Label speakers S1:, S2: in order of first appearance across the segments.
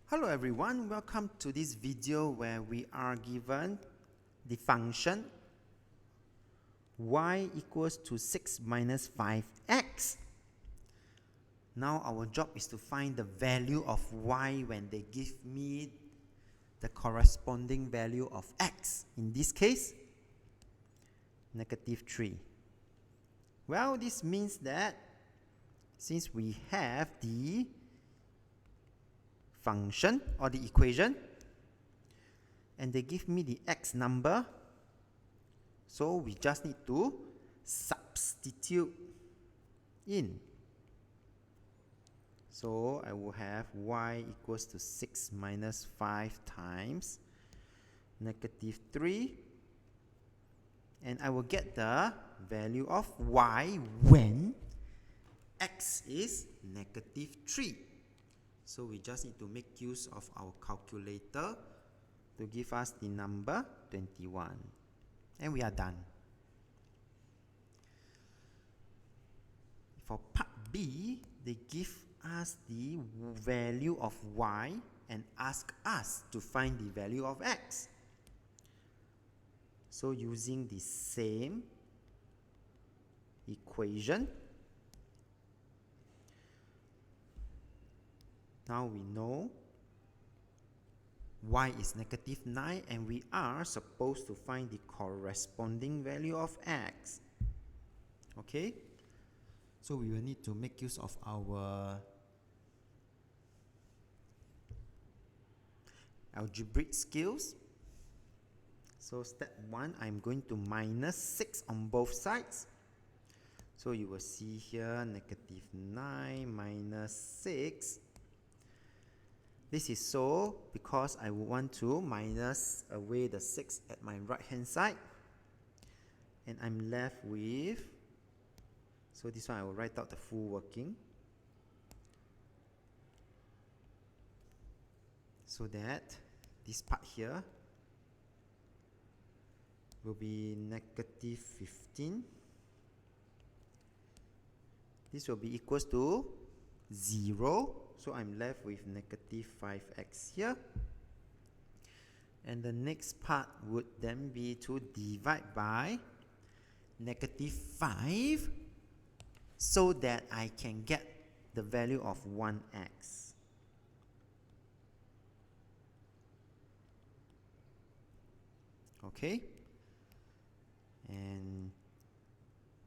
S1: Hello everyone, welcome to this video where we are given the function y equals to 6 minus 5x. Now our job is to find the value of y when they give me the corresponding value of x. In this case, negative 3. Well, this means that since we have the function or the equation and they give me the x number, so we just need to substitute in. So I will have y equals to 6 minus 5 times negative 3, and I will get the value of y when x is negative 3. So we just need to make use of our calculator to give us the number 21. And we are done. For part B, they give us the value of y and ask us to find the value of x. So using the same equation, now we know y is negative 9 and we are supposed to find the corresponding value of x. Okay? So we will need to make use of our algebraic skills. So step 1, I'm going to minus 6 on both sides. So you will see here negative 9 minus 6. This is so because I would want to minus away the 6 at my right hand side. And I'm left with, so this one I will write out the full working. So that this part here will be negative 15. This will be equals to 0. So I'm left with negative 5x here. And the next part would then be to divide by negative 5 so that I can get the value of 1x. Okay? And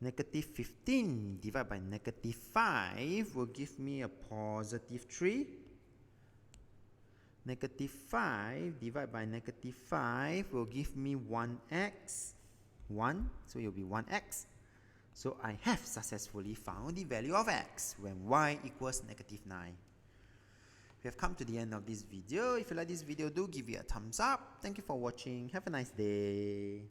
S1: negative 15 divided by negative 5 will give me a positive 3. Negative 5 divided by negative 5 will give me 1x. 1, so it will be 1x. So I have successfully found the value of x when y equals negative 9. We have come to the end of this video. If you like this video, do give it a thumbs up. Thank you for watching. Have a nice day.